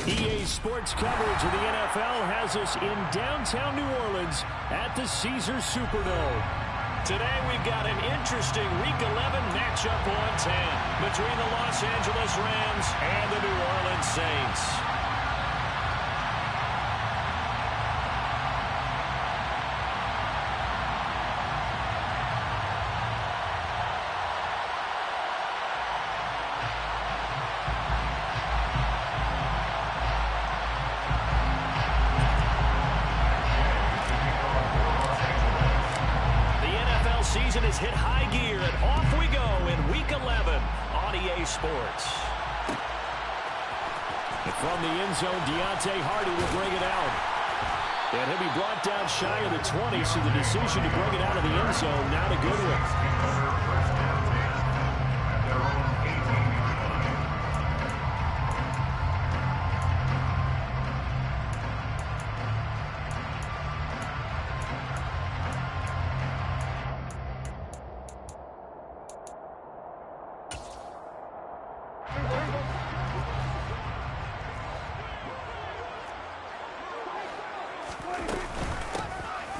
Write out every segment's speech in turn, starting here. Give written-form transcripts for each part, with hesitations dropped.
EA Sports coverage of the NFL has us in downtown New Orleans at the Caesars Superdome. Today we've got an interesting Week 11 matchup on 10 between the Los Angeles Rams and the New Orleans Saints. Season has hit high gear, and off we go in Week 11 on EA Sports. And from the end zone, Deontay Hardy will bring it out. And he'll be brought down shy of the 20, so the decision to bring it out of the end zone, not a good one.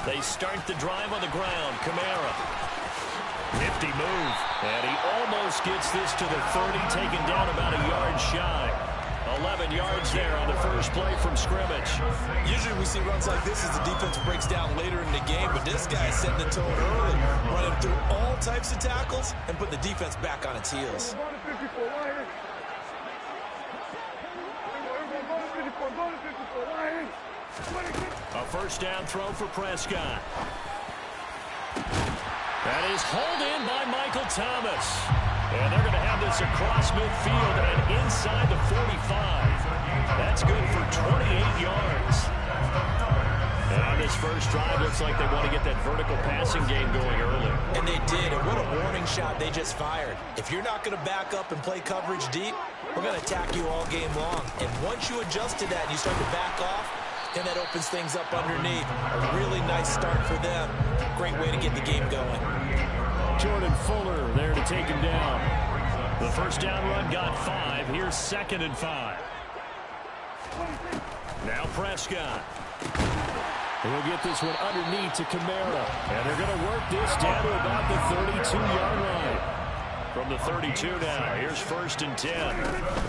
They start the drive on the ground. Kamara. Nifty move. And he almost gets this to the 30, taken down about a yard shy. 11 yards there on the first play from scrimmage. Usually we see runs like this as the defense breaks down later in the game, but this guy is setting the tone early, running through all types of tackles and put the defense back on its heels. A first down throw for Prescott. That is hauled in by Michael Thomas. And they're going to have this across midfield and inside the 45. That's good for 28 yards. And on this first drive, looks like they want to get that vertical passing game going early. And they did, and what a warning shot they just fired. If you're not going to back up and play coverage deep, we're going to attack you all game long. And once you adjust to that and you start to back off, and that opens things up underneath. A really nice start for them. Great way to get the game going. Jordan Fuller there to take him down. The first down run got 5. Here's 2nd and 5. Now Prescott. He'll get this one underneath to Kamara. And they're going to work this down to about the 32-yard line. From the 32 now, here's 1st and 10.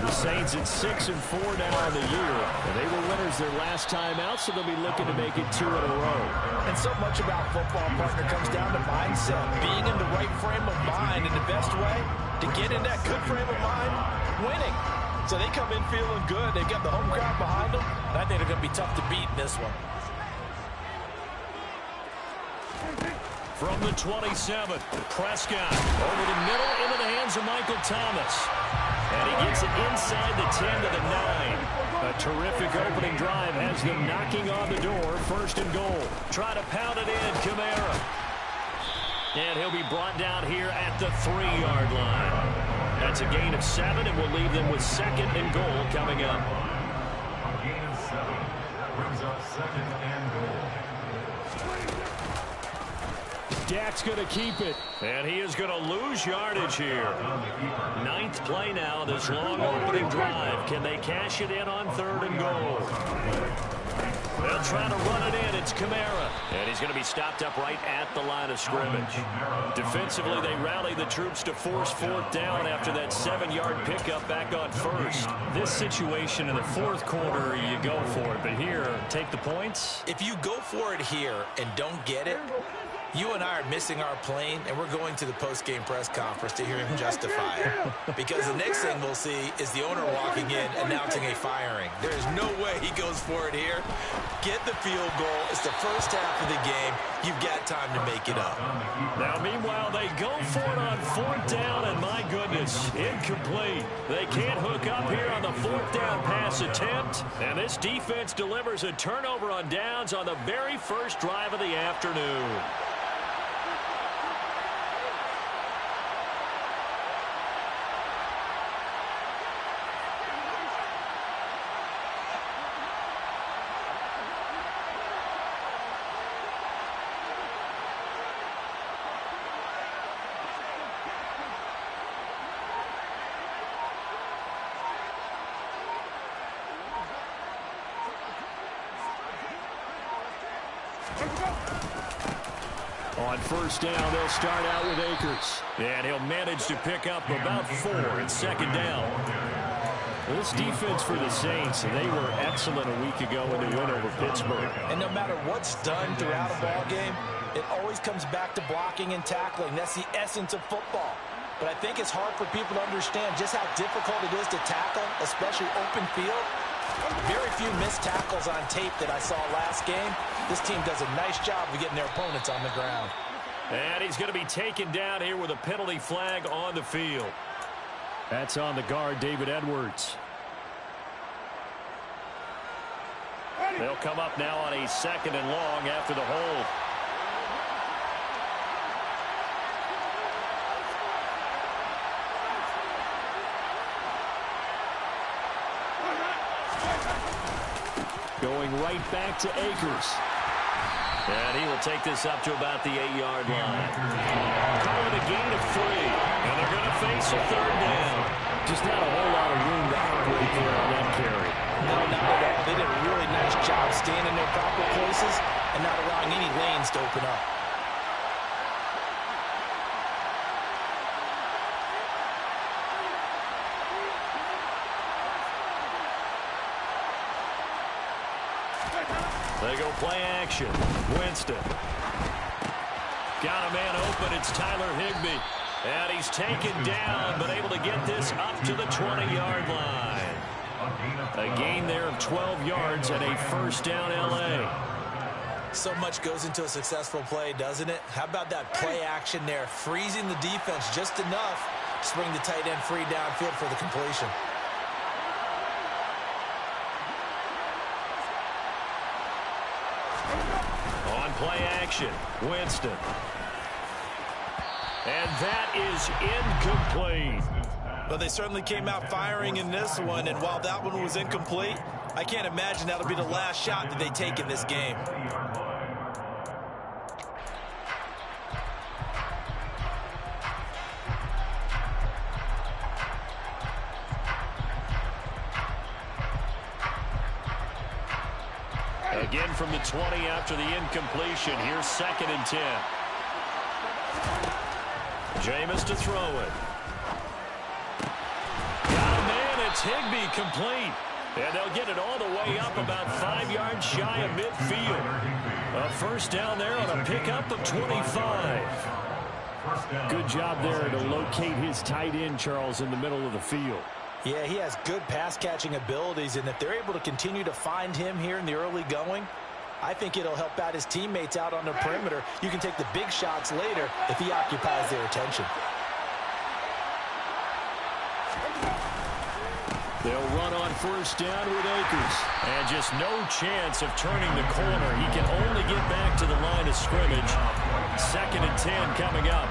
The Saints at 6-4 now in the year. And they were winners their last time out, so they'll be looking to make it 2 in a row. And so much about football, partner, comes down to mindset. Being in the right frame of mind, and the best way to get in that good frame of mind, winning. So they come in feeling good. They've got the home crowd behind them. And I think they're going to be tough to beat in this one. From the 27, Prescott over the middle into the hands of Michael Thomas. And he gets it inside the 10 to the 9. A terrific opening drive has them knocking on the door. 1st and goal. Try to pound it in, Kamara. And he'll be brought down here at the 3-yard line. That's a gain of 7, and we'll leave them with 2nd and goal coming up. A gain of 7 brings up 2nd and goal. Dak's going to keep it. And he is going to lose yardage here. 9th play now, this long opening drive. Can they cash it in on 3rd and goal? They'll try to run it in. It's Kamara. And he's going to be stopped up right at the line of scrimmage. Defensively, they rally the troops to force 4th down after that 7-yard pickup back on 1st. This situation in the 4th quarter, you go for it. But here, take the points. If you go for it here and don't get it, you and I are missing our plane, and we're going to the post-game press conference to hear him justify it. Because the next thing we'll see is the owner walking in announcing a firing. There is no way he goes for it here. Get the field goal. It's the first half of the game. You've got time to make it up. Now, meanwhile, they go for it on 4th down, and my goodness, incomplete. They can't hook up here on the 4th down pass attempt. And this defense delivers a turnover on downs on the very first drive of the afternoon. On first down, they'll start out with Akers. And he'll manage to pick up about 4 at second down. This defense for the Saints, they were excellent a week ago in the win over Pittsburgh. And no matter what's done throughout a ball game, it always comes back to blocking and tackling. That's the essence of football. But I think it's hard for people to understand just how difficult it is to tackle, especially open field. Very few missed tackles on tape that I saw last game. This team does a nice job of getting their opponents on the ground. And he's going to be taken down here with a penalty flag on the field. That's on the guard, David Edwards. They'll come up now on a 2nd and long after the hold. Going right back to Akers. And he will take this up to about the 8-yard line. Call it a gain of 3. And they're going to face a 3rd down. Just not a whole lot of room to operate there on that carry. No, not at all. They did a really nice job staying in their proper places and not allowing any lanes to open up. They go play action. Winston. Got a man open. It's Tyler Higbee. And he's taken down, but able to get this up to the 20-yard line. A gain there of 12 yards and a 1st down L.A. So much goes into a successful play, doesn't it? How about that play action there? Freezing the defense just enough to bring the tight end free downfield for the completion. On play action, Winston. And that is incomplete. Well, they certainly came out firing in this one, and while that one was incomplete, I can't imagine that'll be the last shot that they take in this game. Again from the 20 after the incompletion. Here's 2nd and 10. Jameis to throw it. Got a man. It's Higbee complete. And they'll get it all the way up about 5 yards shy of midfield. A 1st down there on a pickup of 25. Good job there to locate his tight end, Charles, in the middle of the field. Yeah, he has good pass-catching abilities, and if they're able to continue to find him here in the early going, I think it'll help out his teammates out on the perimeter. You can take the big shots later if he occupies their attention. They'll run on 1st down with Akers. And just no chance of turning the corner. He can only get back to the line of scrimmage. 2nd and 10 coming up.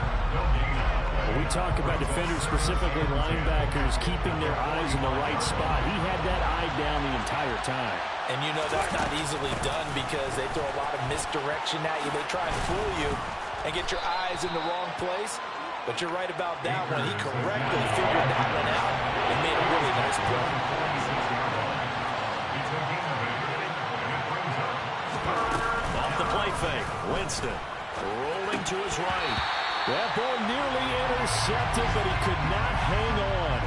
When we talk about defenders, specifically linebackers, keeping their eyes in the right spot, he had that eye down the entire time. And you know that's not easily done because they throw a lot of misdirection at you. They try and fool you and get your eyes in the wrong place. But you're right about that one. He correctly figured that one out and made a really nice play. Off the play fake, Winston rolling to his right. That ball nearly intercepted, but he could not hang on.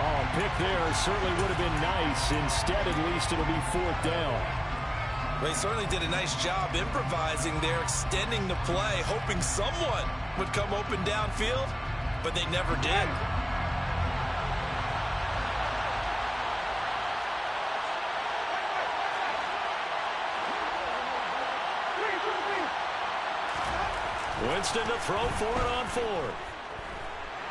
Oh, pick there certainly would have been nice. Instead, at least it'll be 4th down. Well, he certainly did a nice job improvising there, extending the play, hoping someone would come open downfield, but they never did. Winston to throw for it on 4th.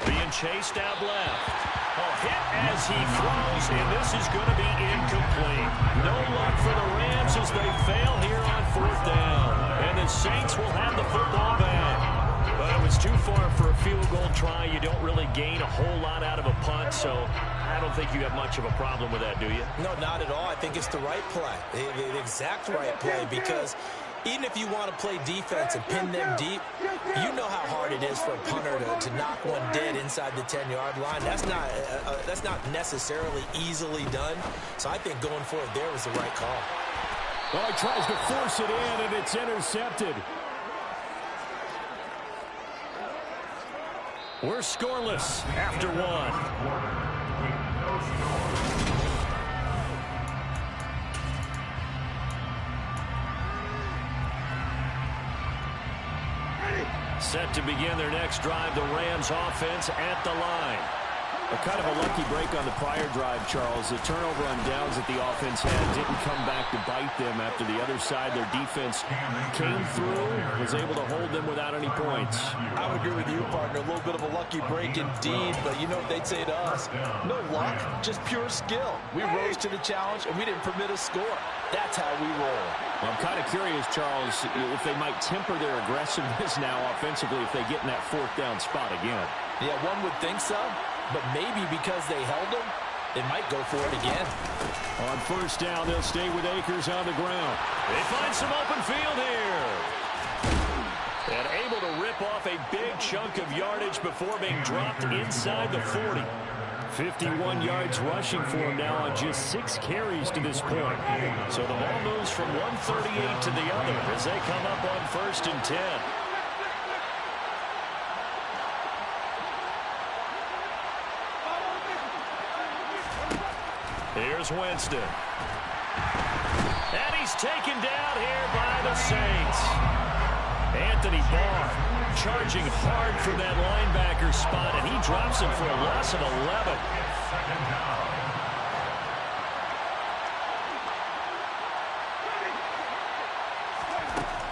Being chased out left. A hit as he throws, and this is going to be incomplete. No luck for the Rams as they fail here on 4th down. And the Saints will have the football back. But it was too far for a field goal try. You don't really gain a whole lot out of a punt, so I don't think you have much of a problem with that, do you? No, not at all. I think it's the right play, the exact right play, because even if you want to play defense and pin them deep, you know how hard it is for a punter to knock one dead inside the 10-yard line. That's not necessarily easily done. So I think going for it there was the right call. Well, he tries to force it in, and it's intercepted. We're scoreless after one. Set to begin their next drive, the Rams offense at the line. A kind of a lucky break on the prior drive, Charles. The turnover on downs that the offense had didn't come back to bite them after the other side. Their defense came through, was able to hold them without any points. I would agree with you, partner. A little bit of a lucky break indeed, but you know what they'd say to us? No luck, just pure skill. We rose to the challenge, and we didn't permit a score. That's how we roll. Well, I'm kind of curious, Charles, if they might temper their aggressiveness now offensively if they get in that fourth down spot again. Yeah, one would think so. But maybe because they held him, they might go for it again. On first down, they'll stay with Akers on the ground. They find some open field here. And able to rip off a big chunk of yardage before being dropped inside the 40. 51 yards rushing for him now on just 6 carries to this point. So the ball moves from 138 to the other as they come up on first and 10. Here's Winston. And he's taken down here by the Saints. Anthony Barr charging hard for that linebacker spot, and he drops him for a loss of 11.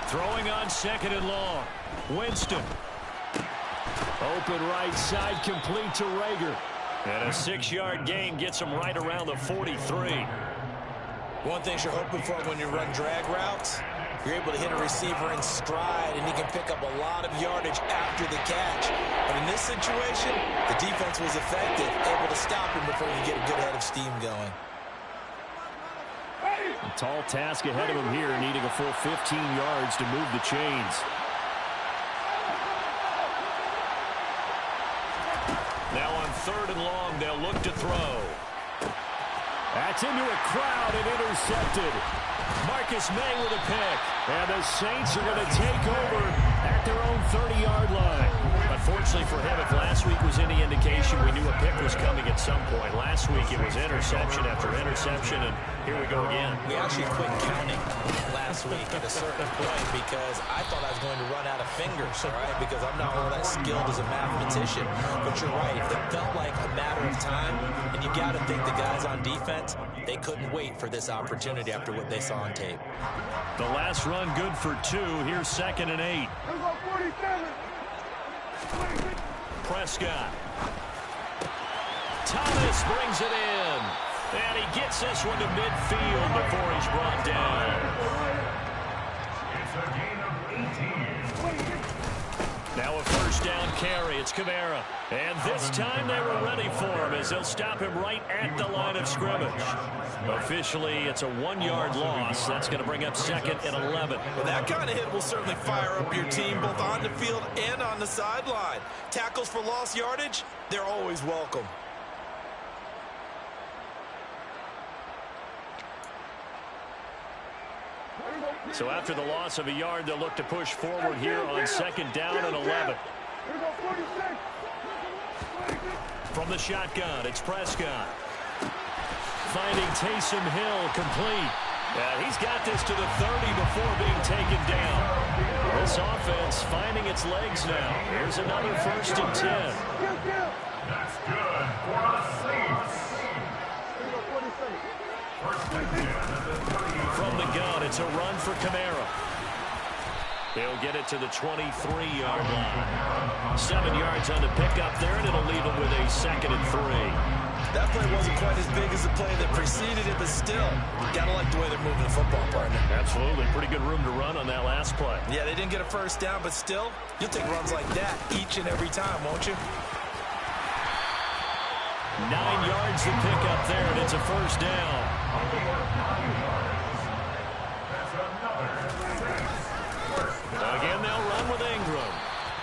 Throwing on second and long. Winston. Open right side, complete to Rager. And a 6-yard gain gets him right around the 43. One thing you're hoping for when you run drag routes, you're able to hit a receiver in stride, and he can pick up a lot of yardage after the catch. But in this situation, the defense was effective, able to stop him before you get a good head of steam going. A tall task ahead of him here, needing a full 15 yards to move the chains. Now on third and long, they'll look to throw. That's into a crowd and intercepted. Marcus May with a pick. And the Saints are going to take over at their own 30-yard line. Unfortunately for him, if last week was any indication, we knew a pick was coming at some point. Last week it was interception after interception, and here we go again. We actually quit counting last week at a certain point because I thought I was going to run out of fingers, all right, because I'm not all that skilled as a mathematician. But you're right. It felt like a matter of time, and you got to think the guys on defense, they couldn't wait for this opportunity after what they saw on tape. The last run good for 2. Here's second and 8. Prescott. Thomas brings it in. And he gets this one to midfield before he's brought down. It's a gain of 18. Now a first down carry. It's Kamara. And this time they were ready for him as they'll stop him right at the line of scrimmage. Officially, it's a 1-yard loss. That's going to bring up second and 11. Well, that kind of hit will certainly fire up your team both on the field and on the sideline. Tackles for lost yardage, they're always welcome. So after the loss of a yard, they'll look to push forward here on second down and 11. From the shotgun, it's Prescott. Finding Taysom Hill complete. He's got this to the 30 before being taken down. This offense finding its legs now. Here's another first and 10. That's good for the Saints. First and 10 at the 30. From the gun, it's a run for Kamara. They'll get it to the 23-yard line. 7 yards on the pickup there, and it'll leave them with a second and 3. That play wasn't quite as big as the play that preceded it, but still, gotta like the way they're moving the football, partner. Absolutely. Pretty good room to run on that last play. Yeah, they didn't get a first down, but still, you'll take runs like that each and every time, won't you? 9 yards to pick up there, and it's a first down. Again, they'll run with Ingram.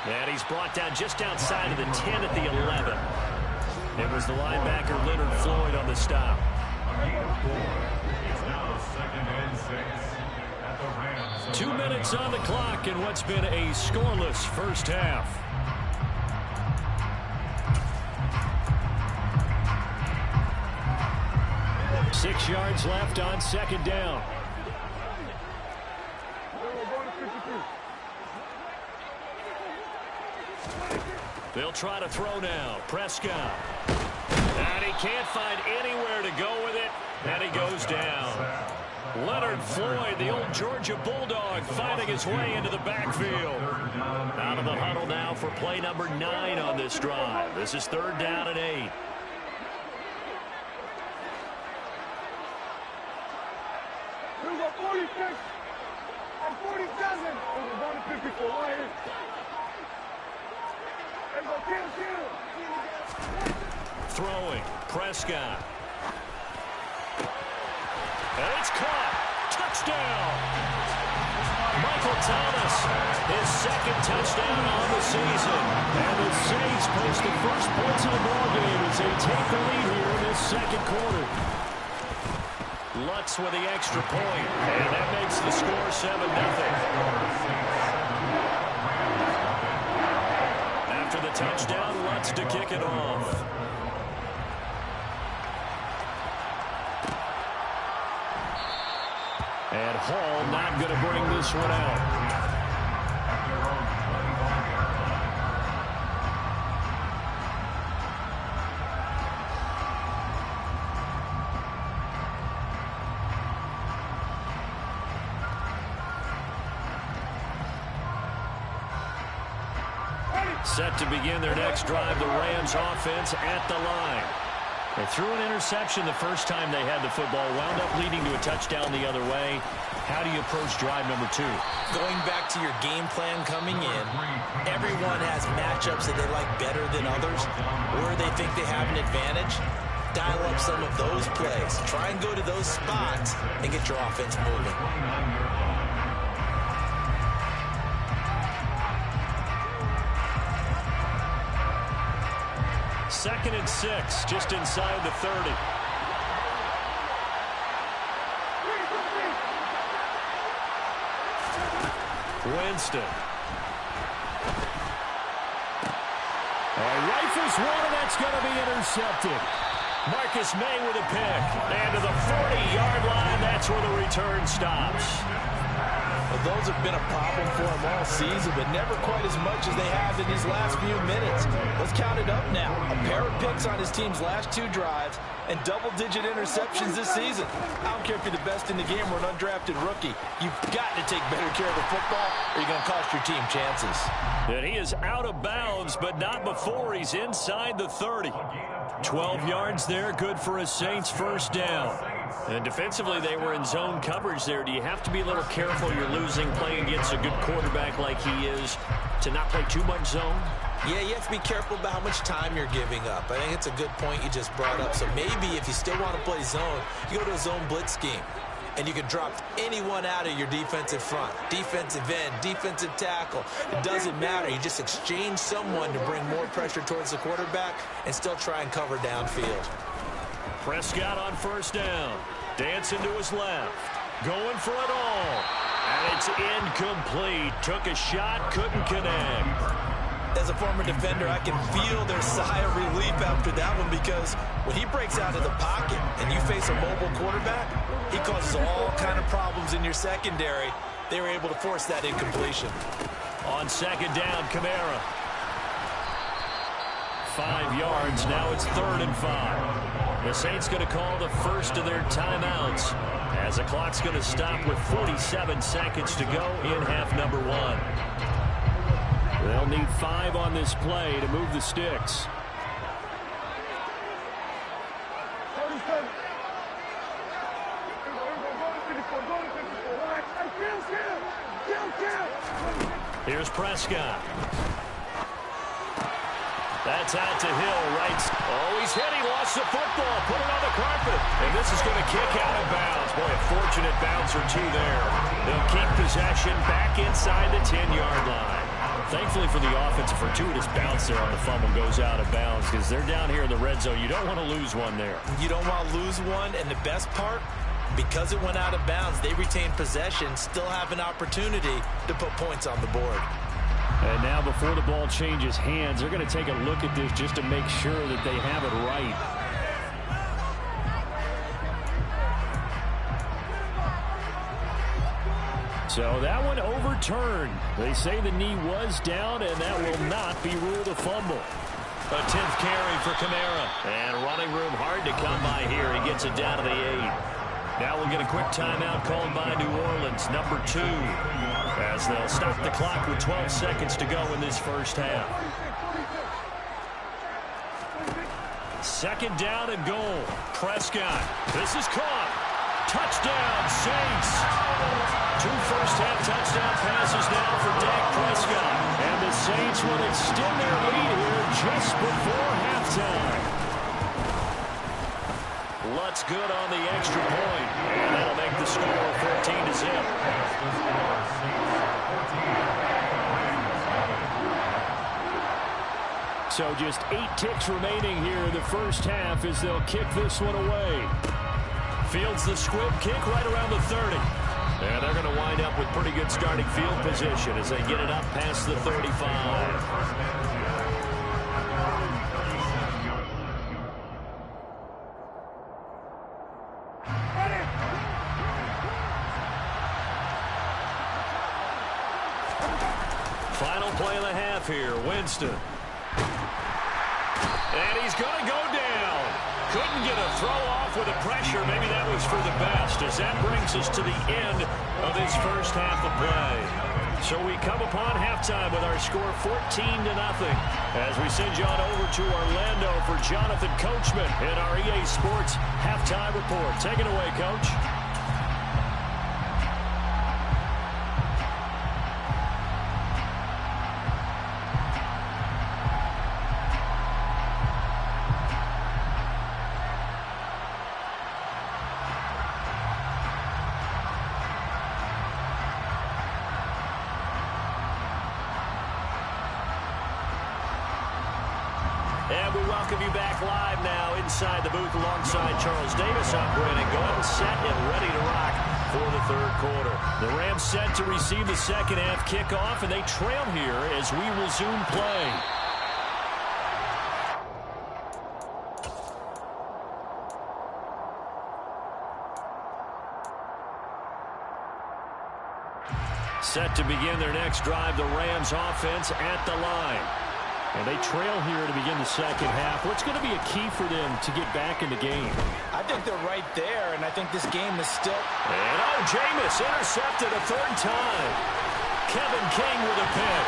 And he's brought down just outside of the 10 at the 11. It was the linebacker Leonard Floyd on the stop. It's now second and 6. the Rams. 2 minutes on the clock in what's been a scoreless first half. Six yards left on second down. They'll try to throw now. Prescott. And he can't find anywhere to go with it. And he goes down. Leonard Floyd, the old Georgia Bulldog, finding his way into the backfield. Out of the huddle now for play number 9 on this drive. This is 3rd down and 8. Here's a 46 and 47. We're going to 54 right here. There's a kill. Throwing. Prescott. And it's caught. Touchdown. Michael Thomas, his 2nd touchdown on the season. And the Saints post the first points of the ballgame as they take the lead here in this 2nd quarter. Lutz with the extra point, and that makes the score 7-0. After the touchdown, Lutz to kick it off. And Hall not going to bring this one out. Set to begin their next drive, the Rams offense at the line. They threw an interception the first time they had the football, wound up leading to a touchdown the other way. How do you approach drive number 2? Going back to your game plan coming in, everyone has matchups that they like better than others, or they think they have an advantage. Dial up some of those plays. Try and go to those spots and get your offense moving. 2nd and 6, just inside the 30. Winston. Rifles one, and that's going to be intercepted. Marcus May with a pick. And to the 40-yard line, that's where the return stops. Well, those have been a problem for him all season, but never quite as much as they have in these last few minutes. Let's count it up now. A pair of picks on his team's last 2 drives and double-digit interceptions this season. I don't care if you're the best in the game or an undrafted rookie. You've got to take better care of the football or you're going to cost your team chances. And he is out of bounds, but not before he's inside the 30. 12 yards there, good for a Saints first down. And defensively, they were in zone coverage there. Do you have to be a little careful you're losing playing against a good quarterback like he is to not play too much zone? Yeah, you have to be careful about how much time you're giving up. I think it's a good point you just brought up. So maybe if you still want to play zone, you go to a zone blitz scheme. And you can drop anyone out of your defensive front. Defensive end, defensive tackle. It doesn't matter. You just exchange someone to bring more pressure towards the quarterback and still try and cover downfield. Prescott on first down. Dancing to his left. Going for it all. And it's incomplete. Took a shot, couldn't connect. As a former defender, I can feel their sigh of relief after that one because when he breaks out of the pocket and you face a mobile quarterback, he causes all kind of problems in your secondary. They were able to force that incompletion. On second down, Kamara. 5 yards. Now it's 3rd and 5. The Saints going to call the first of their timeouts as the clock's going to stop with 47 seconds to go in half number 1. They'll need 5 on this play to move the sticks. Here's Prescott. That's out to Hill, right. Oh, he's hit. He lost the football. Put it on the carpet. And this is going to kick out of bounds. Boy, a fortunate bounce or two there. They'll keep possession back inside the 10-yard line. Thankfully for the offense, a fortuitous bounce there on the fumble goes out of bounds because they're down here in the red zone. You don't want to lose one there. You don't want to lose one, and the best part, Because it went out of bounds, they retained possession, still have an opportunity to put points on the board. And now before the ball changes hands, they're going to take a look at this just to make sure that they have it right. So that one overturned. They say the knee was down, and that will not be ruled a fumble. A 10th carry for Kamara. And running room hard to come by here. He gets it down to the 8. Now we'll get a quick timeout called by New Orleans, number 2, as they'll stop the clock with 12 seconds to go in this first half. Second down and goal. Prescott. This is caught. Touchdown, Saints. 2 first-half touchdown passes now for Dak Prescott. And the Saints will extend their lead here just before halftime. Lutz good on the extra point. And that'll make the score 14-0. So just 8 ticks remaining here in the first half as they'll kick this one away. Fields the squib kick right around the 30. And they're going to wind up with pretty good starting field position as they get it up past the 35. Final play of the half here, Winston. And he's going to go down. Couldn't get a throw off with the pressure. Maybe that was for the best, as that brings us to the end of this first half of play. So we come upon halftime with our score 14-0 as we send you on over to Orlando for Jonathan Coachman in our EA Sports halftime report. Take it away, Coach. And we welcome you back live now inside the booth alongside Charles Davis. I'm Brandon Gordon, set and ready to rock for the third quarter. The Rams set to receive the second half kickoff, and they trail here as we resume play. Set to begin their next drive, the Rams offense at the line. And they trail here to begin the second half. What's going to be a key for them to get back in the game? I think they're right there, and I think this game is still... And Jameis intercepted a third time. Kevin King with a pick.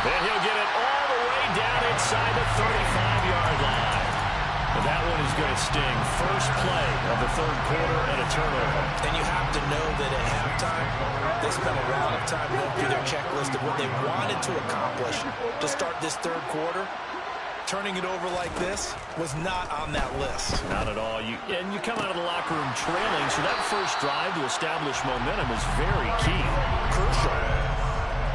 And he'll get it all the way down inside the 35-yard line. And that one is going to sting. First play of the third quarter and a turnover. And you have to know that at halftime, they spent a lot of time going through their checklist of what they wanted to accomplish to start this third quarter. Turning it over like this was not on that list. Not at all. And you come out of the locker room trailing, so that first drive to establish momentum is very key. Crucial.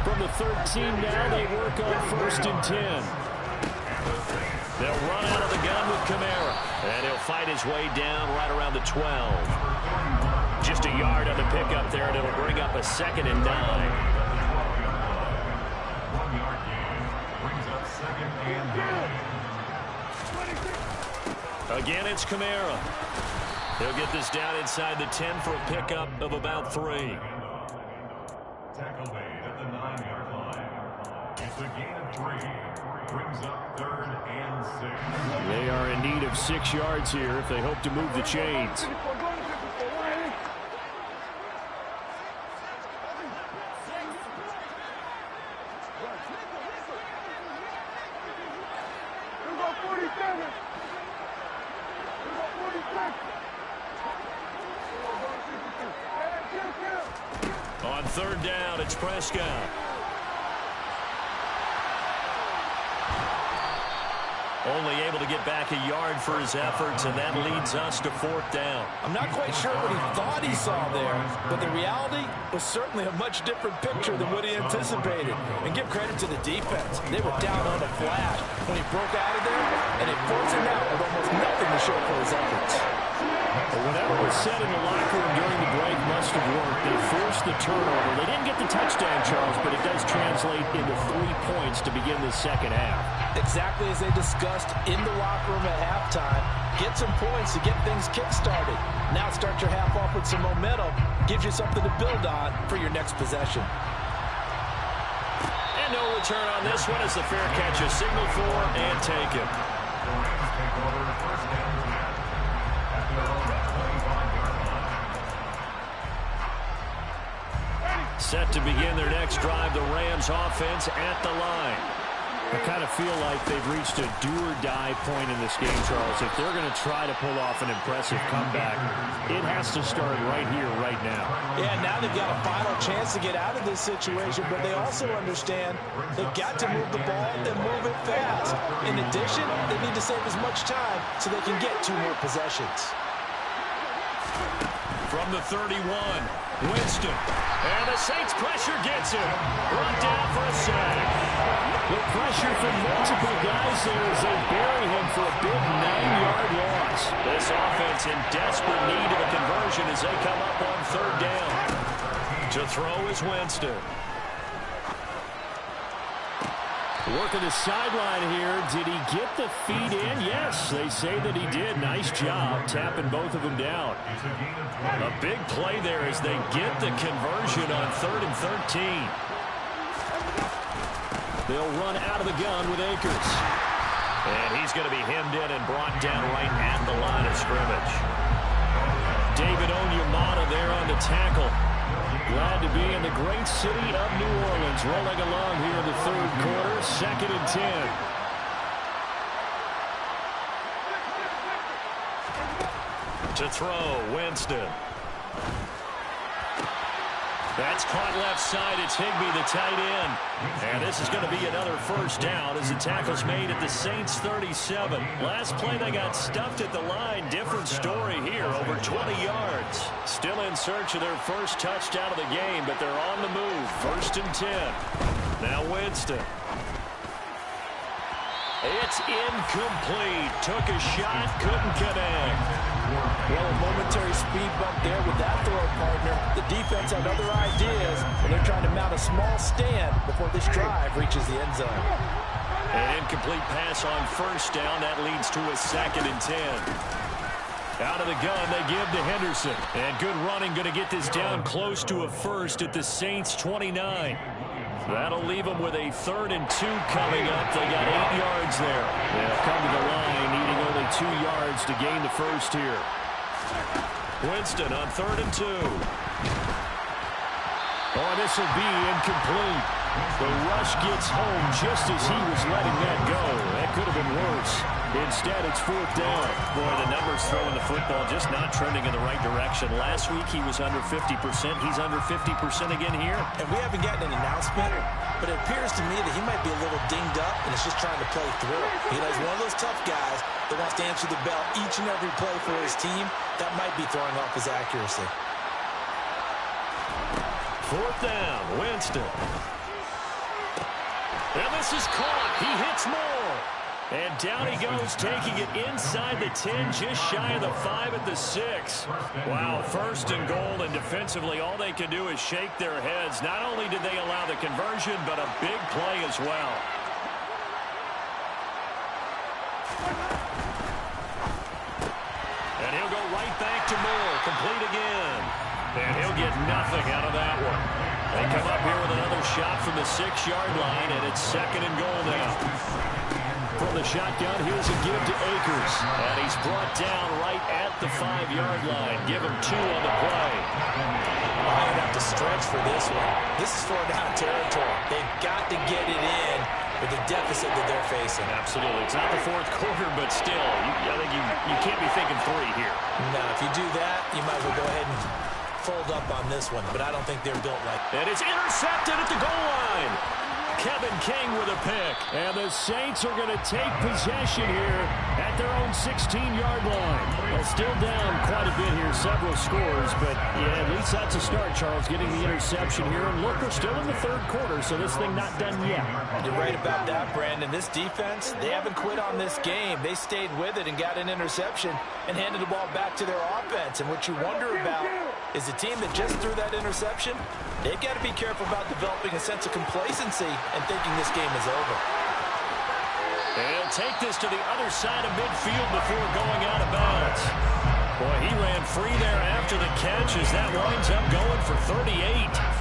From the 13 now, they work on 1st and 10. They'll run out of the gun with Kamara. And he'll fight his way down right around the 12. Just a yard on the pickup there, and it'll bring up a 2nd and 9. 1-yard gain brings up 2nd and 9. Again, it's Kamara. He'll get this down inside the 10 for a pickup of about 3. Tackle made at the 9-yard line. It's a gain of 3. Brings up 3rd and 6. They are in need of 6 yards here if they hope to move the chains. On 3rd down, it's Prescott. Only able to get back a yard for his efforts, and that leads us to 4th down. I'm not quite sure what he thought he saw there, but the reality was certainly a much different picture than what he anticipated. And give credit to the defense. They were down on the flat when he broke out of there, and it forced him out with almost nothing to show for his efforts. The was said in the locker room during the break must have worked. They forced the turnover. They didn't get the touchdown, Charles, but it does translate into 3 points to begin the second half. Exactly as they discussed in the locker room at halftime. Get some points to get things kick-started. Now start your half off with some momentum. Gives you something to build on for your next possession. And no return on this one as the fair catch is signaled for and taken. Set to begin their next drive, the Rams offense at the line. I kind of feel like they've reached a do-or-die point in this game, Charles. If they're going to try to pull off an impressive comeback, it has to start right here, right now. Yeah, now they've got a final chance to get out of this situation, but they also understand they've got to move the ball and move it fast. In addition, they need to save as much time so they can get 2 more possessions. From the 31, Winston. And the Saints pressure gets him. Brought down for a sack. The pressure from multiple guys there as they bury him for a big 9-yard loss. This offense in desperate need of a conversion as they come up on 3rd down. To throw is Winston. Working the sideline here. Did he get the feet in? Yes, they say that he did. Nice job tapping both of them down. A big play there as they get the conversion on 3rd and 13. They'll run out of the gun with Akers. And he's going to be hemmed in and brought down right at the line of scrimmage. David Onyemata there on the tackle. Glad to be in the great city of New Orleans. Rolling along here in the 3rd quarter. 2nd and 10. To throw, Winston. That's caught left side. It's Higbee, the tight end. And this is going to be another 1st down as the tackle's made at the Saints 37. Last play they got stuffed at the line. Different story here, over 20 yards. Still in search of their first touchdown of the game, but they're on the move. 1st and 10. Now Winston. It's incomplete. Took a shot, couldn't connect. Well, a momentary speed bump there with that throw partner. The defense had other ideas, and they're trying to mount a small stand before this drive reaches the end zone. An incomplete pass on 1st down. That leads to a 2nd and 10. Out of the gun, they give to Henderson. And good running, going to get this down close to a 1st at the Saints 29. That'll leave them with a 3rd and 2 coming up. They got 8 yards there. They'll come to the line, needing only 2 yards to gain the 1st here. Winston on 3rd and 2. Oh, this will be incomplete. The rush gets home just as he was letting that go. That could have been worse. Instead, it's 4th down. Boy, the numbers throwing the football just not trending in the right direction. Last week, he was under 50%. He's under 50% again here. And we haven't gotten an announcement, but it appears to me that he might be a little dinged up and is just trying to play through. He's one of those tough guys that wants to answer the bell each and every play for his team. That might be throwing off his accuracy. 4th down, Winston. And this is caught. He hits more. And down he goes, taking it inside the 10, just shy of the 5 at the 6. Wow, 1st and goal, and defensively all they can do is shake their heads. Not only did they allow the conversion, but a big play as well. And he'll go right back to Moore, complete again. And he'll get nothing out of that one. They come up here with another shot from the 6-yard line, and it's 2nd and goal now. From the shotgun, here's a give to Akers. And he's brought down right at the 5-yard line. Give him 2 on the play. Might have to stretch for this one. This is 4-down territory. They've got to get it in with the deficit that they're facing. Absolutely. It's not the 4th quarter, but still, I think you can't be thinking 3 here. No, if you do that, you might as well go ahead and fold up on this one, but I don't think they're built like that. And it's intercepted at the goal line. Kevin King with a pick. And the Saints are going to take possession here at their own 16-yard line. Well, still down quite a bit here, several scores, but yeah, at least that's a start, Charles, getting the interception here. And look, we're still in the third quarter, so this thing not done yet. You're right about that, Brandon. This defense, they haven't quit on this game. They stayed with it and got an interception and handed the ball back to their offense. And what you wonder about is the team that just threw that interception, they've got to be careful about developing a sense of complacency and thinking this game is over. And he'll take this to the other side of midfield before going out of bounds. Boy, he ran free there after the catch as that winds up going for 38.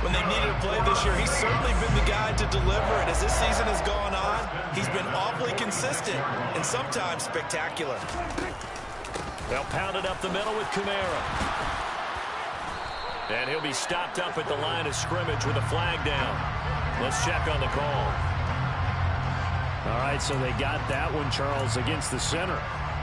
When they needed a play this year, he's certainly been the guy to deliver. And as this season has gone on, he's been awfully consistent and sometimes spectacular. They'll pound it up the middle with Kamara. And he'll be stopped up at the line of scrimmage with a flag down. Let's check on the call. All right, so they got that one, Charles, against the center.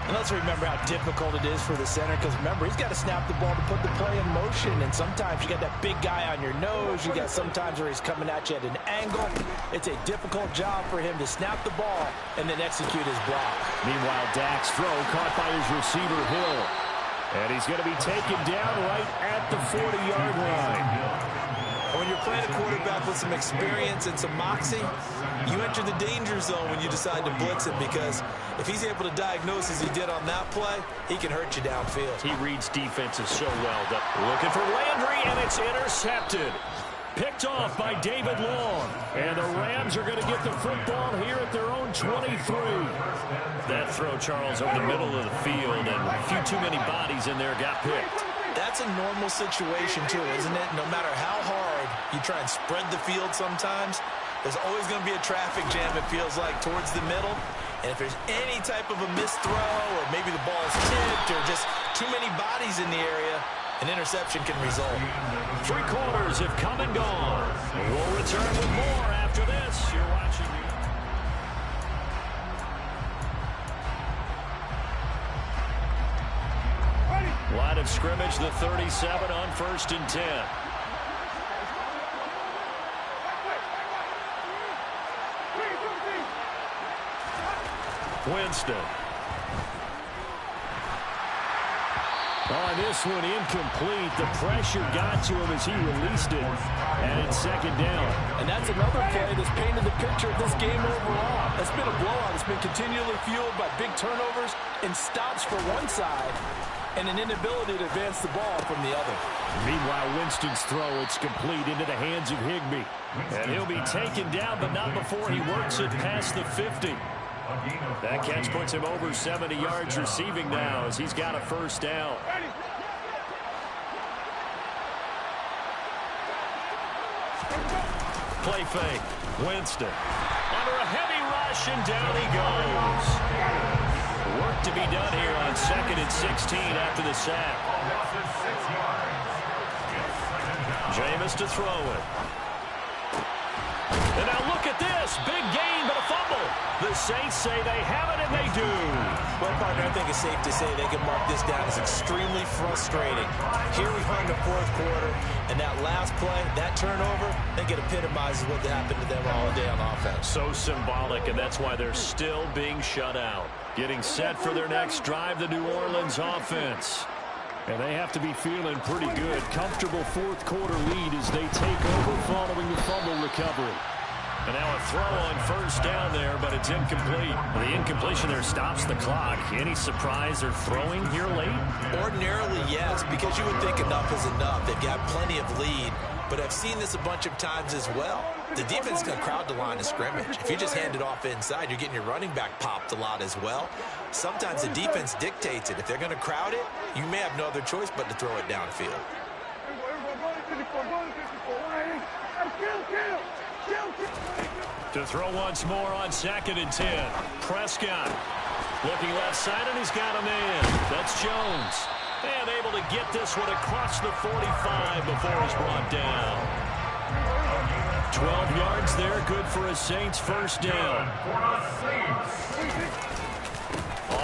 And let's remember how difficult it is for the center, because remember, he's got to snap the ball to put the play in motion, and sometimes you got that big guy on your nose. You got sometimes where he's coming at you at an angle. It's a difficult job for him to snap the ball and then execute his block. Meanwhile, Dak's throw caught by his receiver, Hill. And he's going to be taken down right at the 40-yard line. When you're playing a quarterback with some experience and some moxie, you enter the danger zone when you decide to blitz him, because if he's able to diagnose as he did on that play, he can hurt you downfield. He reads defenses so well. Looking for Landry, and it's intercepted. Picked off by David Long. And the Rams are going to get the football here at their own 23. That throw, Charles, over the middle of the field, and a few too many bodies in there got picked. That's a normal situation, too, isn't it? No matter how hard you try and spread the field sometimes, there's always going to be a traffic jam, it feels like, towards the middle. And if there's any type of a missed throw, or maybe the ball's tipped, or just too many bodies in the area, an interception can result. 3 quarters have come and gone. We'll return with more after this. You're watching me. Line of scrimmage, the 37 on 1st and 10. Winston. On this one, incomplete. The pressure got to him as he released it. And it's 2nd down. And that's another play that's painted the picture of this game overall. It's been a blowout. It's been continually fueled by big turnovers and stops for one side, and an inability to advance the ball from the other. Meanwhile, Winston's throw, it's complete into the hands of Higbee. And he'll be taken down, but not before he works it past the 50. That catch puts him over 70 yards receiving now as he's got a 1st down. Play fake. Winston. Under a heavy rush, and down he goes. Work to be done here on 2nd and 16 after the sack. Jameis to throw it. And now look at this. Big gain, but a fumble. The Saints say they have it, and they do. Well, partner, I think it's safe to say they can mark this down as extremely frustrating. Here we are in the 4th quarter, and that last play, that turnover, I think it epitomizes what happened to them all day on offense. So symbolic, and that's why they're still being shut out. Getting set for their next drive, the New Orleans offense. And they have to be feeling pretty good. Comfortable 4th quarter lead as they take over following the fumble recovery. And now a throw on 1st down there, but it's incomplete. The incompletion there stops the clock. Any surprise they're throwing here late? Ordinarily, yes, because you would think enough is enough. They've got plenty of lead, but I've seen this a bunch of times as well. The defense is going to crowd the line of scrimmage. If you just hand it off inside, you're getting your running back popped a lot as well. Sometimes the defense dictates it. If they're going to crowd it, you may have no other choice but to throw it downfield. To throw once more on 2nd and 10. Prescott looking left side, and he's got a man. That's Jones. And able to get this one across the 45 before he's brought down. 12 yards there, good for a Saints 1st down.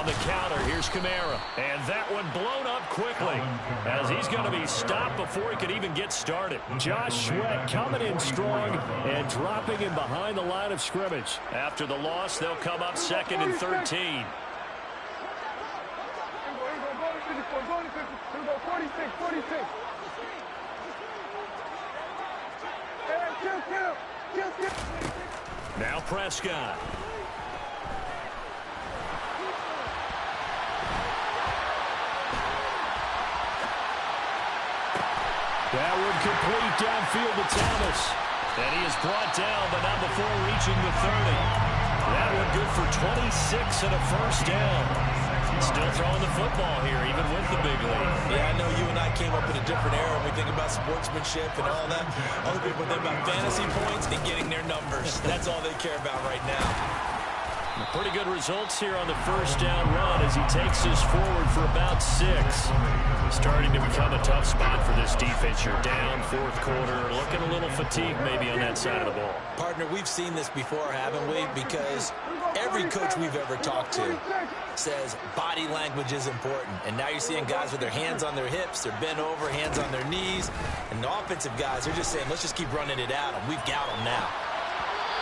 On the counter, here's Kamara. And that one blown up quickly as he's going to be stopped before he could even get started. Josh Sweat coming in strong and dropping him behind the line of scrimmage. After the loss, they'll come up 2nd and 13. 46. Now Prescott. That would complete downfield to Thomas. And he is brought down, but not before reaching the 30. That one good for 26 and a first down. Still throwing the football here, even with the big lead. Yeah, I know you and I came up in a different era. We think about sportsmanship and all that. Other people think about fantasy points and getting their numbers. That's all they care about right now. Pretty good results here on the first down run as he takes us forward for about 6. Starting to become a tough spot for this defense. You're down, 4th quarter, looking a little fatigued maybe on that side of the ball. Partner, we've seen this before, haven't we? Because every coach we've ever talked to says body language is important. And now you're seeing guys with their hands on their hips, they're bent over, hands on their knees. And the offensive guys, they're just saying, let's just keep running it at them. We've got them now.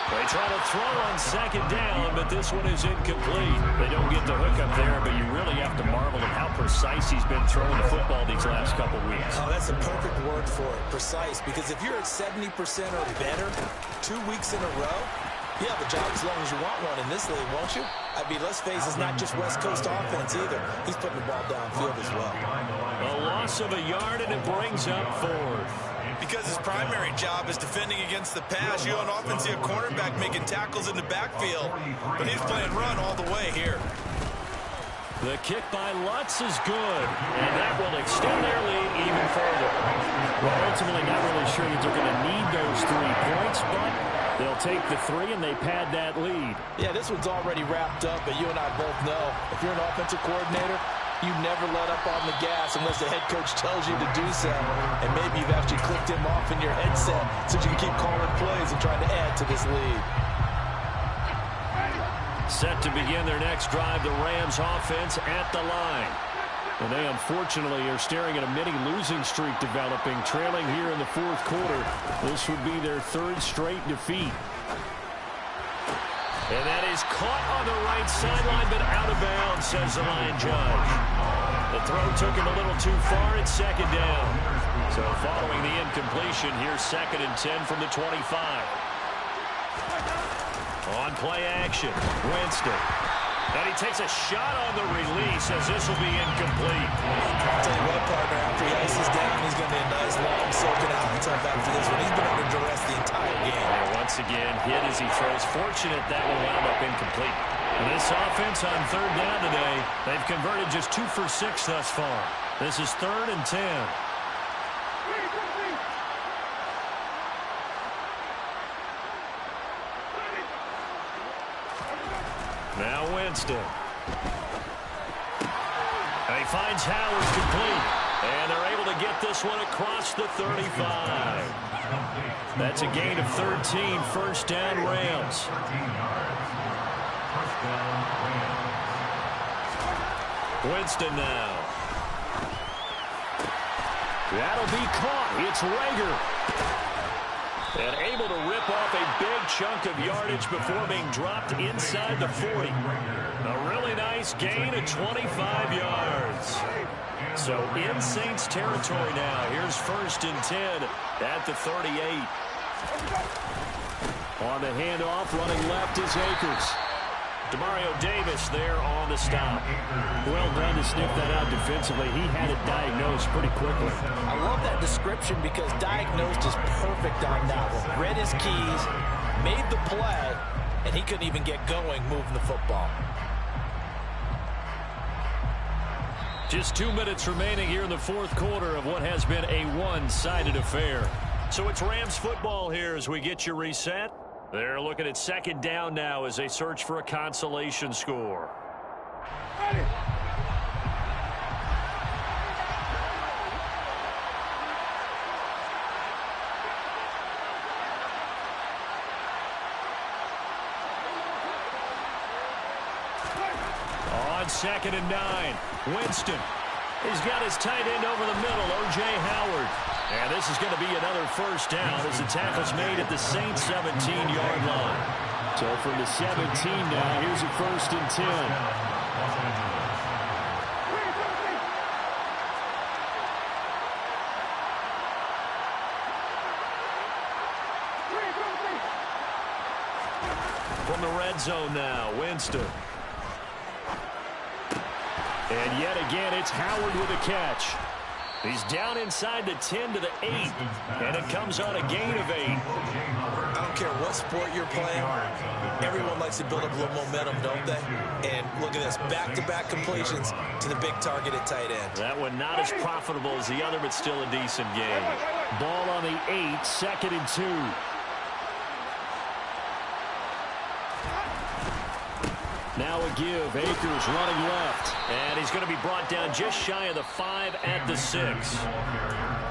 They try to throw on 2nd down, but this one is incomplete. They don't get the hook up there, but you really have to marvel at how precise he's been throwing the football these last couple weeks. Oh, that's a perfect word for it, precise, because if you're at 70% or better 2 weeks in a row, you have a job as long as you want one in this league, won't you? I mean, let's face it, it's not just West Coast offense either. He's putting the ball downfield as well. A loss of a yard, and it brings up 4th. Because his primary job is defending against the pass. You don't often see a cornerback making tackles in the backfield, but he's playing run all the way here. The kick by Lutz is good, and that will extend their lead even further. Well, ultimately not really sure that they're going to need those 3 points, but they'll take the 3 and they pad that lead. Yeah, this one's already wrapped up, but you and I both know if you're an offensive coordinator, you never let up on the gas unless the head coach tells you to do so. And maybe you've actually clicked him off in your headset so you can keep calling plays and trying to add to this lead. Set to begin their next drive, the Rams offense at the line. And they unfortunately are staring at a mini losing streak developing, trailing here in the 4th quarter. This would be their 3rd straight defeat. And that is caught on the right sideline, but out of bounds, says the line judge. The throw took him a little too far. It's 2nd down. So following the incompletion, here's 2nd and 10 from the 25. On play action, Winston. And he takes a shot on the release as this will be incomplete. I'll tell you what, partner, after he ices down, he's going to be a nice long soaking out and tough after this one. He's been under duress the entire game. And once again, hit as he throws. Fortunate that will wound up incomplete. And this offense on 3rd down today, they've converted just 2 for 6 thus far. This is 3rd and 10. Now Winston. And he finds Howard complete. And they're able to get this one across the 35. That's a gain of 13. 1st down, Rams. Winston now. That'll be caught. It's Rager. And able to rip off a big chunk of yardage before being dropped inside the 40. A really nice gain of 25 yards. So in Saints territory now. Here's 1st and 10 at the 38. On the handoff, running left is Akers. Demario Davis there on the stop. Well done to sniff that out defensively. He had it diagnosed pretty quickly. I love that description because diagnosed is perfect on that one. Read his keys, made the play, and he couldn't even get going moving the football. Just 2 minutes remaining here in the 4th quarter of what has been a one-sided affair. So it's Rams football here as we get you reset. They're looking at 2nd down now as they search for a consolation score. Ready. On 2nd and 9. Winston. He's got his tight end over the middle, O.J. Howard. And this is going to be another first down as the tackle's made at the Saints' 17-yard line. So from the 17 now, here's a 1st and 10. From the red zone now, Winston. And yet again, it's Howard with a catch. He's down inside the 10 to the 8, and it comes on a gain of 8. I don't care what sport you're playing. Everyone likes to build up a little momentum, don't they? And look at this, back-to-back completions to the big target at tight end. That one not as profitable as the other, but still a decent game. Ball on the 8, 2nd and 2. Now a give. Akers running left. And he's going to be brought down just shy of the 5 at the 6.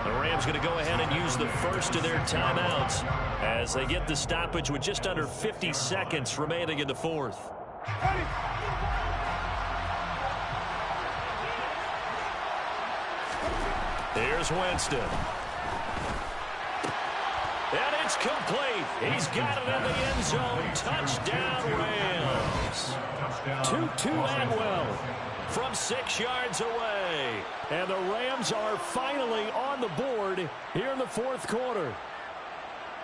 The Rams going to go ahead and use the first of their timeouts as they get the stoppage with just under 50 seconds remaining in the 4th. Here's Winston. And it's complete. He's got it in the end zone. Touchdown, Rams. Tutu Atwell from 6 yards away. And the Rams are finally on the board here in the 4th quarter.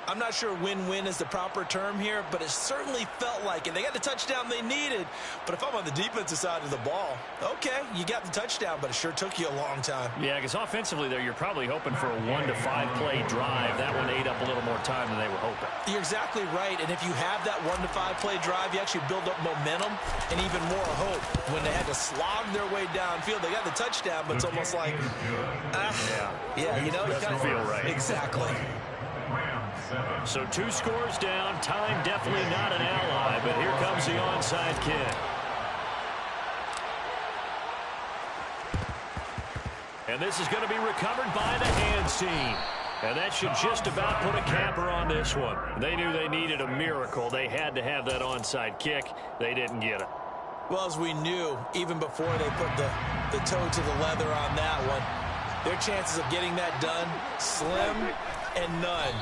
I'm not sure win-win is the proper term here, but it certainly felt like it. They got the touchdown they needed, but if I'm on the defensive side of the ball, okay, you got the touchdown, but it sure took you a long time. Yeah, because offensively there, you're probably hoping for a 1 to 5 play drive. That one ate up a little more time than they were hoping. You're exactly right, and if you have that 1 to 5 play drive, you actually build up momentum and even more hope. When they had to slog their way downfield, they got the touchdown, but it's almost like, yeah, you know, doesn't feel right. Exactly. So 2 scores down. Time definitely not an ally, but here comes the onside kick. And this is going to be recovered by the hands team. And that should just about put a capper on this one. They knew they needed a miracle. They had to have that onside kick. They didn't get it. Well, as we knew, even before they put the toe to the leather on that one, their chances of getting that done, slim and none.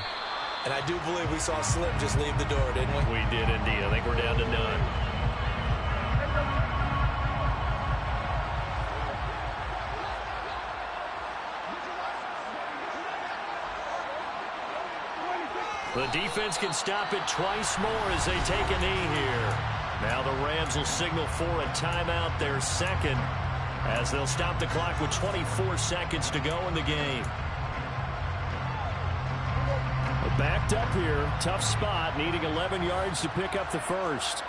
And I do believe we saw Slim just leave the door, didn't we? We did indeed. I think we're down to none. The defense can stop it twice more as they take a knee here. Now the Rams will signal for a timeout, their 2nd, as they'll stop the clock with 24 seconds to go in the game. Backed up here. Tough spot. Needing 11 yards to pick up the first.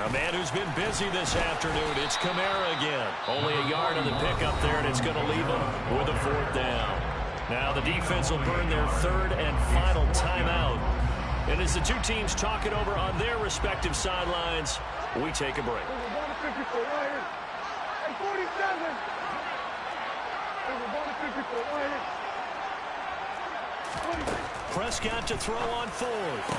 A man who's been busy this afternoon. It's Kamara again. Only a yard on the pickup there, and it's going to leave him with a 4th down. Now the defense will burn their 3rd and final timeout. And as the two teams talk it over on their respective sidelines, we take a break. Prescott to throw on 4th.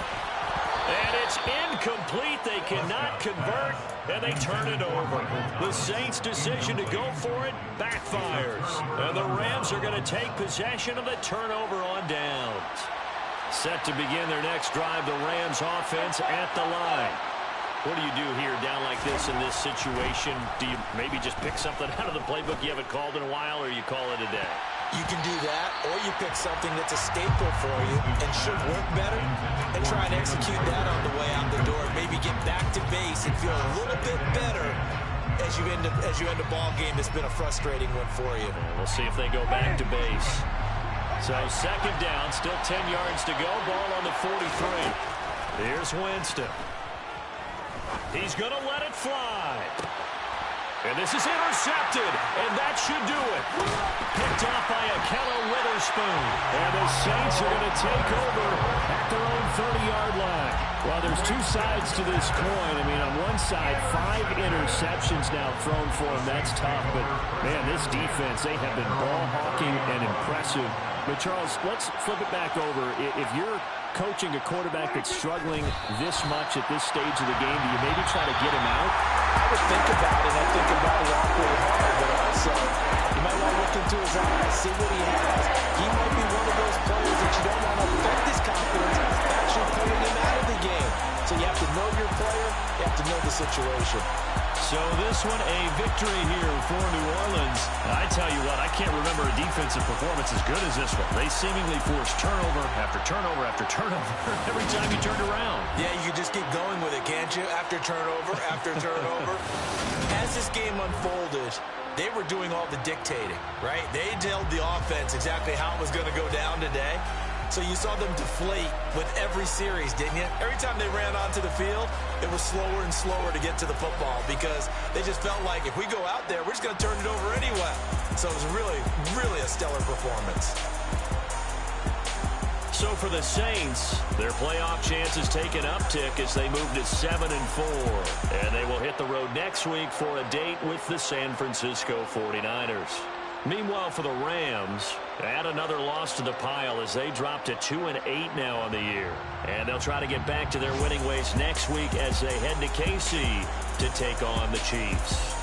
And it's incomplete. They cannot convert, and they turn it over. The Saints' decision to go for it backfires. And the Rams are going to take possession of the turnover on downs. Set to begin their next drive, the Rams offense at the line. What do you do here down like this in this situation? Do you maybe just pick something out of the playbook you haven't called in a while, or you call it a day? You can do that, or you pick something that's a staple for you and should work better and try and execute that on the way out the door. Maybe get back to base and feel a little bit better as you end a ball game that's been a frustrating one for you. We'll see if they go back to base. So 2nd down, still 10 yards to go. Ball on the 43. Here's Winston. He's going to let it fly. And this is intercepted, and that should do it. Picked off by Akello Witherspoon. And the Saints are going to take over at their own 30-yard line. Well, there's 2 sides to this coin. I mean, on one side, 5 interceptions now thrown for them. That's tough. But, man, this defense, they have been ball hawking and impressive. But, Charles, let's flip it back over. If you're coaching a quarterback that's struggling this much at this stage of the game, do you maybe try to get him out? I would think about it. I think about it awfully hard, but also you might want to look into his eyes, see what he has. He might be one of those players that you don't want to affect his confidence, actually pulling him out of the game. So you have to know your player, you have to know the situation. So this one, a victory here for New Orleans. I tell you what, I can't remember a defensive performance as good as this one. They seemingly forced turnover after turnover after turnover every time you turned around. Yeah, you can just keep going with it, can't you? After turnover, after turnover. As this game unfolded, they were doing all the dictating, right? They told the offense exactly how it was going to go down today. So you saw them deflate with every series, didn't you? Every time they ran onto the field, it was slower and slower to get to the football because they just felt like if we go out there, we're just going to turn it over anyway. So it was really, really a stellar performance. So for the Saints, their playoff chances take an uptick as they move to 7-4. And they will hit the road next week for a date with the San Francisco 49ers. Meanwhile, for the Rams, add another loss to the pile as they drop to 2-8 now on the year. And they'll try to get back to their winning ways next week as they head to KC to take on the Chiefs.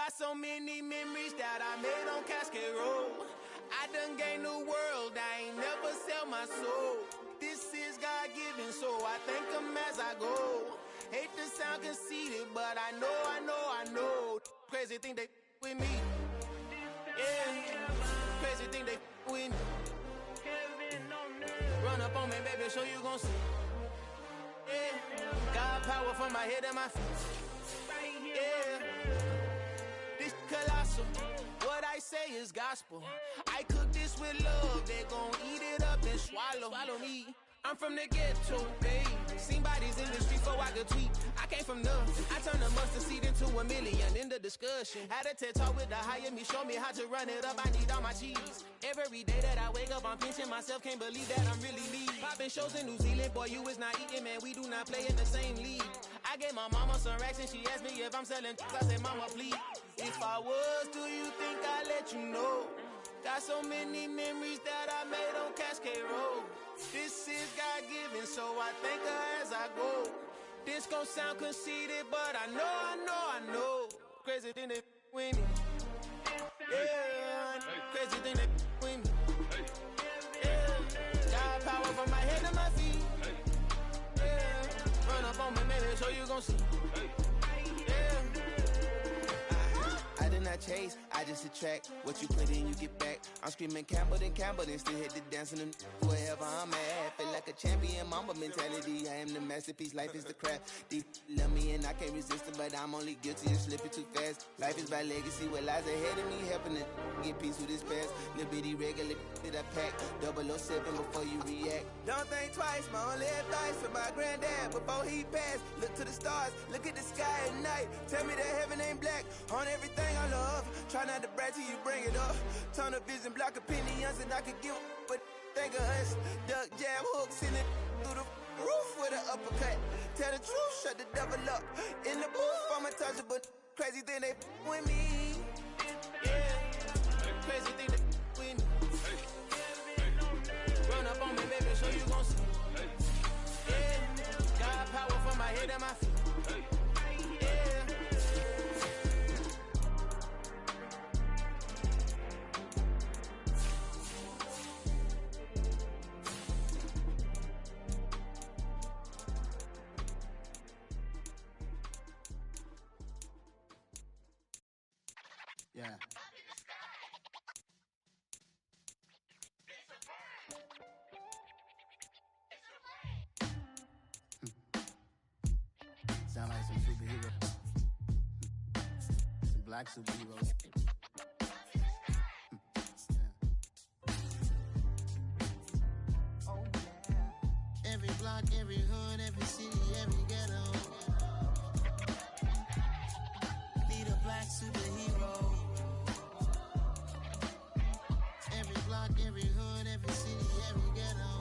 Got so many memories that I made on Cascade Road. I done gained the world, I ain't never sell my soul. This is God-given, so I thank him as I go. Hate to sound conceited, but I know. Crazy thing they with me. Yeah, crazy thing they with me. Run up on me, baby, so you gon' see. Yeah, God power from my head and my feet. Yeah, this colossal. What I say is gospel. I cook this with love, they gon' eat it up and swallow me. I'm from the ghetto, babe. Seen bodies in the streets so I could tweet. I came from nothing. I turned a mustard seed into $1 million in the discussion. Had a TED talk with the higher me, show me how to run it up. I need all my cheese. Every day that I wake up, I'm pinching myself. Can't believe that I'm really me. Popping shows in New Zealand, boy, you is not eating, man. We do not play in the same league. I gave my mama some racks and she asked me if I'm selling. I said, mama, please. If I was, do you think I'd let you know? Got so many memories that I made on Cascade Road. This is God-given, so I thank her as I go. This gon' sound conceited, but I know. Crazy thing they with me. Yeah, crazy thing they with me. Yeah, God power from my head to my feet. Yeah, run up on me, maybe, so you gon' see. Yeah. I did not chase, I just attract. What you put in, you get back. I'm screaming Campbell, then still hit the dancing and wherever I'm at. Feel like a champion, mamba mentality. I am the masterpiece, life is the craft. Deep love me and I can't resist it, but I'm only guilty of slipping too fast. Life is by legacy, what lies ahead of me, helping to get peace with this past. Little bitty regular that I pack, 007 before you react. Don't think twice, my only advice for my granddad before he passed. Look to the stars, look at the sky at night. Tell me that heaven ain't black on everything I love. Try not to brag till you bring it up. Tunnel vision, block opinions, and I could give but think of us. Duck, jab, hooks in it through the roof with an uppercut. Tell the truth, shut the devil up. In the booth, I'm untouchable. Crazy thing they with me. Yeah, crazy thing they with me. Run up on me, baby, so you gon' see. Yeah, God power from my head and my feet. Yeah. Sound like some superheroes. Some black superheroes. Oh, yeah. Every block, every hood, every city, every ghetto. Need a black superhero. Every block, every hood, every city, every ghetto.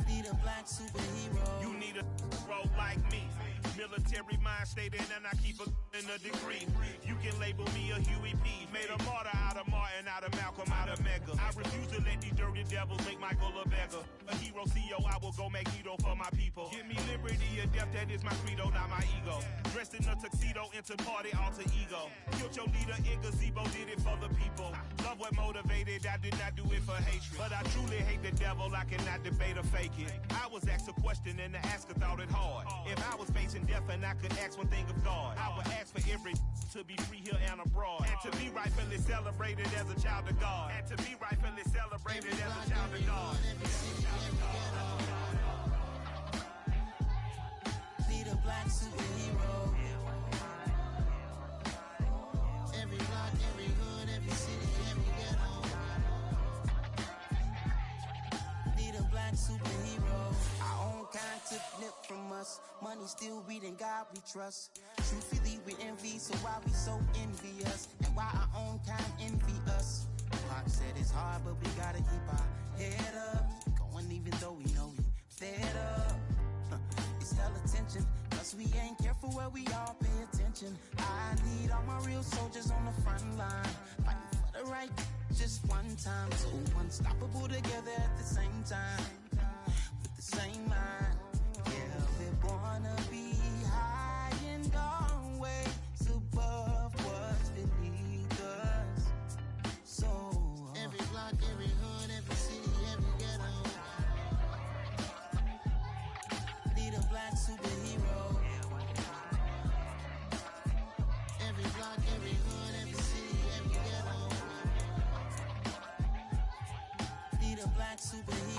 Need a black superhero. You need a hero like me. Military mind stated, and I keep in a degree. You can label me a Huey P. Made a martyr out of Martin, out of Malcolm, out of Mega. I refuse to let these dirty devils make Michael a beggar. A hero CEO, I will go Magneto for my people. Give me liberty or death, that is my credo, not my ego. Dressed in a tuxedo, into party, alter ego. Killed your leader in gazebo, did it for the people. Love what motivated, I did not do it for hatred. But I truly hate the devil, I cannot debate or fake it. I was asked a question and the asker thought it hard. If I was facing death and I could ask one thing of God, I would ask for every to be free here and abroad. And to be rightfully celebrated as a child of God. And to be rightfully celebrated as a child of God. Need a black superhero. Every block, every hood, every city, every ghetto. Need a black superhero. Our own kind took nip from us. Money still reading God we trust. Truthfully we envy, so why we so envious? And why our own kind envy us? Pop said it's hard, but we gotta keep our head up. Going even though we know we fed up. It's hell attention, cause we ain't careful where we all pay attention. I need all my real soldiers on the front line, fighting for the right just one time. So unstoppable together at the same time, with the same mind. Yeah, we wanna be high and gone way.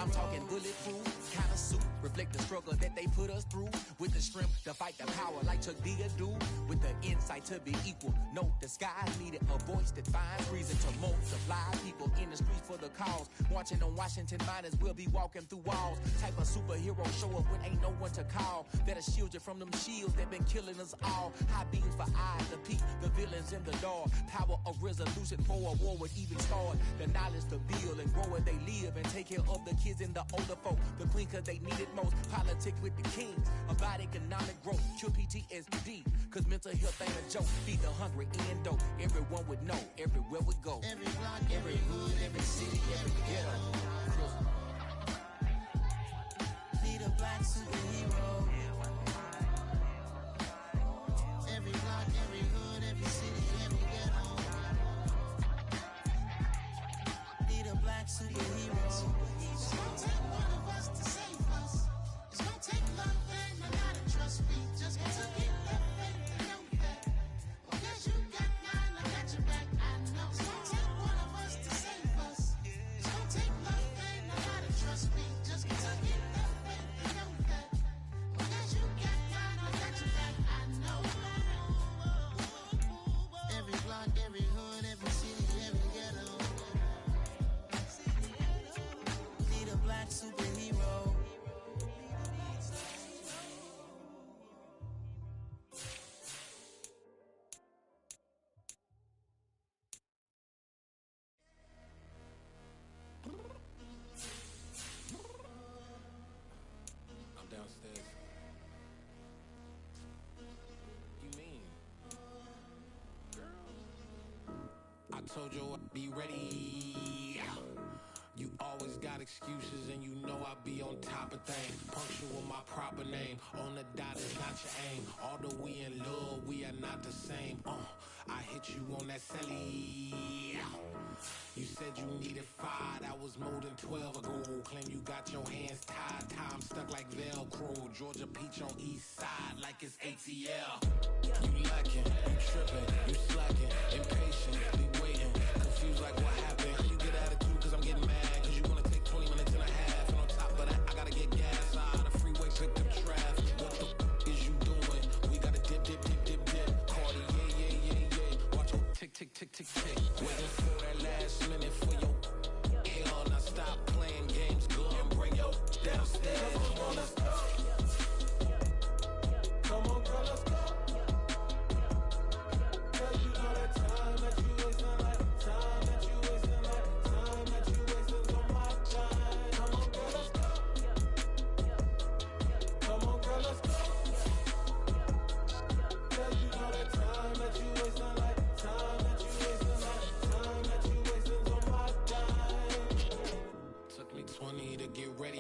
I'm talking bulletproof kind of suit, reflect the struggle that they put us through. With the strength to fight the power like Chuck D do. With the insight to be equal. Note the skies needed a voice that finds reason to multiply. People in the streets for the cause. Marching on Washington miners will be walking through walls. Type of superhero show up when ain't no one to call. That'll shield you from them shields that been killing us all. High beams for eyes to peek the villains in the dark. Power of resolution for a war would even start. The knowledge to build and grow where they live and take care of the kids and the older folk. The queen cause they need it most. Politics with the kings about economic growth. Cure PTSD cause mental health ain't a joke. Feed the hungry and dope. Everyone would know everywhere we go. Every block, every hood, every city, every ghetto. Need a black superhero. Every block, every hood, every city, every ghetto. Need a black superhero. It's gonna take one of us to save us. It's gonna take love and a lot of trust. We just got to get that faith and know that. Because you got mine, I got your back. I know. It's gonna take one of us to save us. It's gonna take love and a lot of trust. We just got to get that faith and know that. Because you got mine, I got your back. I know. Every block, every hood, every city, every ghetto. Need a black superhero. I'm downstairs. You mean? Girl, I told you I'd be ready. You always got excuses and you know I be on top of things. Punctual my proper name. On the dot is not your aim. Although we in love, we are not the same. I hit you on that celly. You said you needed 5, that was more than 12 ago. Claim you got your hands tied, time stuck like Velcro. Georgia Peach on east side like it's ATL. You lacking, you tripping, you slacking, impatient, be waiting, confused like what happened. You get attitude cause I'm getting mad, cause you wanna take 20 minutes and a half. And on top of that, I gotta get gas out of the freeway, pick up traffic. What the is you doing? We gotta dip, dip, dip, dip, dip. Cardi, yeah. Watch your tick, tick, tick, tick, tick. Waiting for that last minute for your hell. Now stop playing games, go and bring your downstairs. Come on, let's go. Come on, girl, let's go. Girl, you know that time that you wasting, like time that you wasting, like time that you wasting on my time. Come on, girl, let's go. Come on, girl, let's go. Girl, you know that time that you wasting, like time that you wasting, like time that you wasting on my time. Took me 20 to get ready.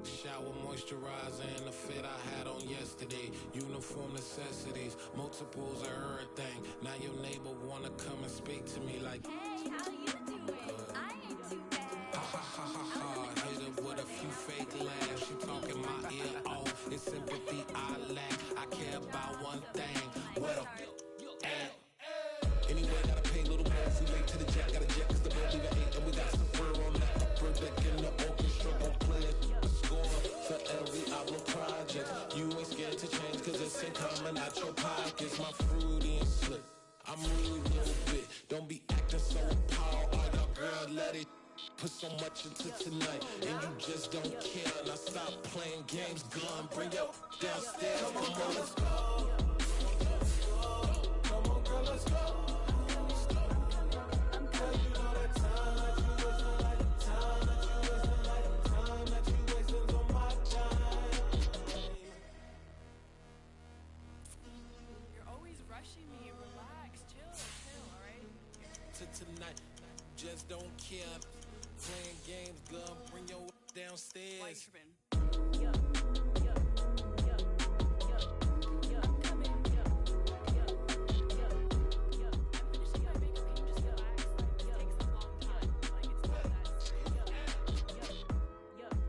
Shower moisturizer and the fit I had on yesterday. Uniform necessities, multiples of everything. Now your neighbor wanna come and speak to me like, hey, how you doing? I ain't too bad. Ha ha ha ha ha. Hit her with a few fake laughs. She talking my ear off. It's sympathy I lack. I care about one thing. What up? Anyway, gotta pay a little more if we late to the jet. Gotta jet cause the boat leave at 8 and we got some fur on the upper deck in the orchestra. Gon' play it, the score for every album project. You ain't scared to change cause it's in coming out your pockets. My fruity and slip, I'm rude a little bit. Don't be acting so appalled. All y'all girl, let it put so much into tonight and you just don't care. Now stop playing games, gun, bring your downstairs. Come on, girl, let's go. Come on, girl, let's go. Girl, you know that time that you wasting, like time that you wasting, like time that you wasting on my time. You're always rushing me. Relax, chill, alright? To tonight, just don't care. Playing games, gun, bring your downstairs. Why you tripping?